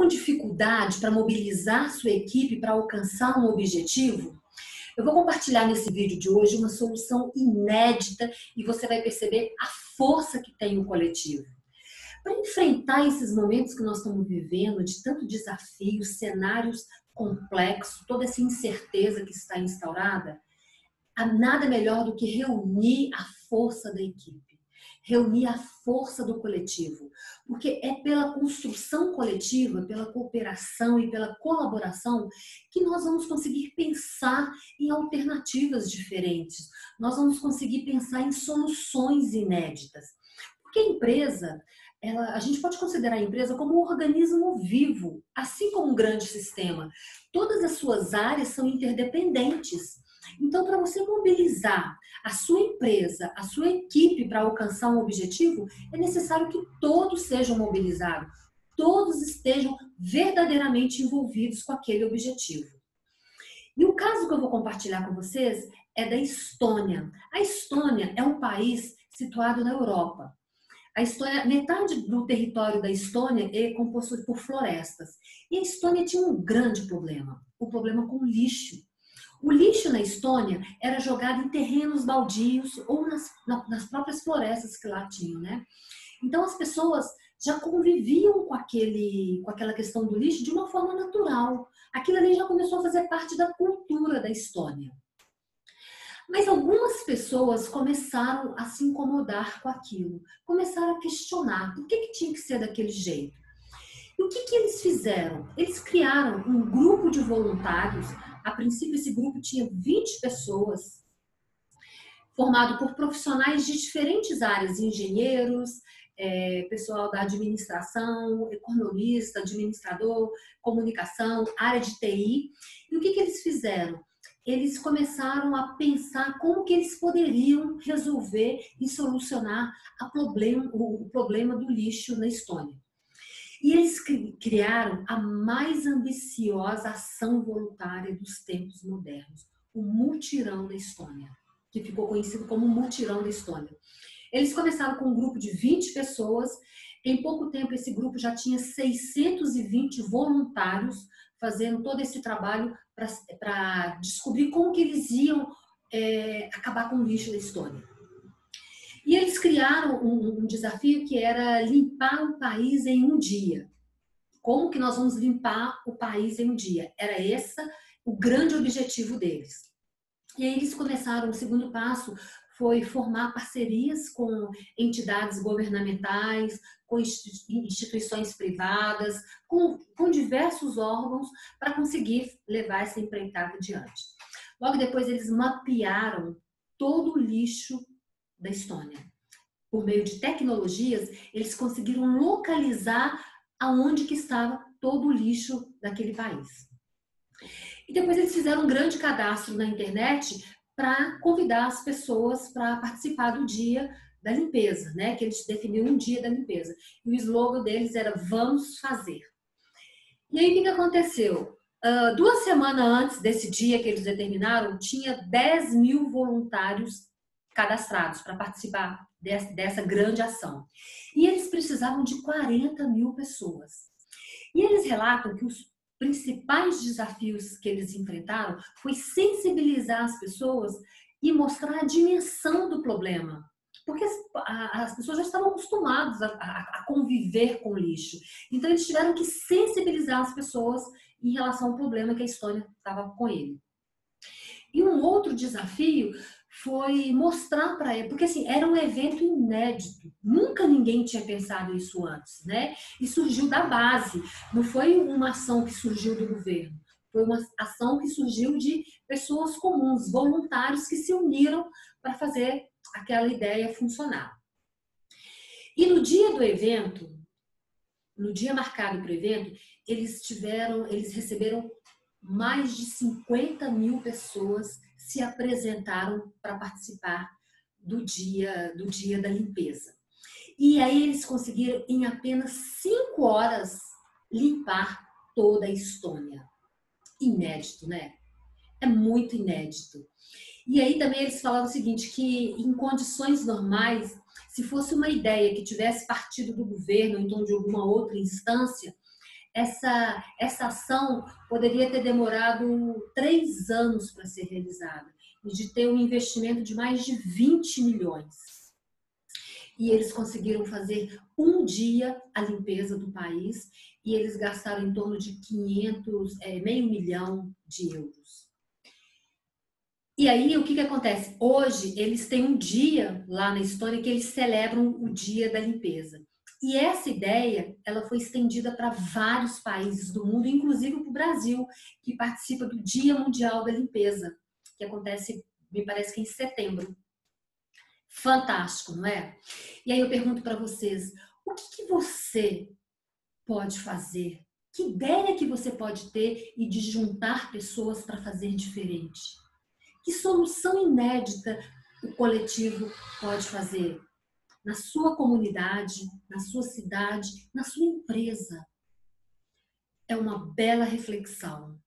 com dificuldade para mobilizar sua equipe para alcançar um objetivo? Eu vou compartilhar nesse vídeo de hoje uma solução inédita e você vai perceber a força que tem o coletivo. Para enfrentar esses momentos que nós estamos vivendo, de tanto desafio, cenários complexos, toda essa incerteza que está instaurada, há nada melhor do que reunir a força da equipe, reunir a força do coletivo, porque é pela construção coletiva, pela cooperação e pela colaboração que nós vamos conseguir pensar em alternativas diferentes, nós vamos conseguir pensar em soluções inéditas. Porque a empresa, a gente pode considerar a empresa como um organismo vivo, assim como um grande sistema. Todas as suas áreas são interdependentes. Então, para você mobilizar a sua empresa, a sua equipe para alcançar um objetivo, é necessário que todos sejam mobilizados, todos estejam verdadeiramente envolvidos com aquele objetivo. E o caso que eu vou compartilhar com vocês é da Estônia. A Estônia é um país situado na Europa. A Estônia, metade do território da Estônia é composto por florestas. E a Estônia tinha um grande problema, o problema com o lixo. O lixo na Estônia era jogado em terrenos baldios ou nas próprias florestas que lá tinham, né? Então as pessoas já conviviam com aquela questão do lixo de uma forma natural. Aquilo ali já começou a fazer parte da cultura da Estônia. Mas algumas pessoas começaram a se incomodar com aquilo, começaram a questionar por que tinha que ser daquele jeito. E o que eles fizeram? Eles criaram um grupo de voluntários. A princípio, esse grupo tinha 20 pessoas, formado por profissionais de diferentes áreas, engenheiros, pessoal da administração, economista, administrador, comunicação, área de TI. E o que eles fizeram? Eles começaram a pensar como que eles poderiam resolver e solucionar o problema do lixo na Estônia. E eles criaram a mais ambiciosa ação voluntária dos tempos modernos, o Mutirão da Estônia, que ficou conhecido como Mutirão da Estônia. Eles começaram com um grupo de 20 pessoas, em pouco tempo esse grupo já tinha 620 voluntários fazendo todo esse trabalho para descobrir como que eles iam acabar com o lixo da Estônia. E eles criaram um desafio que era limpar o país em um dia. Como que nós vamos limpar o país em um dia? Era esse o grande objetivo deles. E aí eles começaram, o segundo passo foi formar parcerias com entidades governamentais, com instituições privadas, com diversos órgãos para conseguir levar essa empreitada adiante. Logo depois eles mapearam todo o lixo da Estônia. Por meio de tecnologias, eles conseguiram localizar aonde que estava todo o lixo daquele país. E depois eles fizeram um grande cadastro na internet para convidar as pessoas para participar do dia da limpeza, né? Que eles definiram um dia da limpeza. E o slogan deles era "Vamos fazer". E aí o que aconteceu? 2 semanas antes desse dia que eles determinaram, tinha 10 mil voluntários cadastrados para participar dessa grande ação. E eles precisavam de 40 mil pessoas. E eles relatam que os principais desafios que eles enfrentaram foi sensibilizar as pessoas e mostrar a dimensão do problema. Porque as pessoas já estavam acostumadas a conviver com o lixo. Então eles tiveram que sensibilizar as pessoas em relação ao problema que a Estônia estava com ele. E um outro desafio foi mostrar para ele, porque assim, era um evento inédito, nunca ninguém tinha pensado isso antes, né? E surgiu da base, não foi uma ação que surgiu do governo, foi uma ação que surgiu de pessoas comuns, voluntários que se uniram para fazer aquela ideia funcionar. E no dia do evento, no dia marcado para o evento, eles receberam mais de 50 mil pessoas se apresentaram para participar do dia da limpeza. E aí eles conseguiram, em apenas 5 horas, limpar toda a Estônia. Inédito, né? É muito inédito. E aí também eles falaram o seguinte, que em condições normais, se fosse uma ideia que tivesse partido do governo, ou então de alguma outra instância, Essa ação poderia ter demorado 3 anos para ser realizada e de ter um investimento de mais de 20 milhões. E eles conseguiram fazer um dia a limpeza do país e eles gastaram em torno de 500, meio milhão de euros. E aí, o que acontece? Hoje, eles têm um dia lá na Estônia que eles celebram o Dia da Limpeza. E essa ideia, ela foi estendida para vários países do mundo, inclusive para o Brasil, que participa do Dia Mundial da Limpeza, que acontece, me parece que em setembro. Fantástico, não é? E aí eu pergunto para vocês, o que você pode fazer? Que ideia que você pode ter e de juntar pessoas para fazer diferente? Que solução inédita o coletivo pode fazer? Na sua comunidade, na sua cidade, na sua empresa. É uma bela reflexão.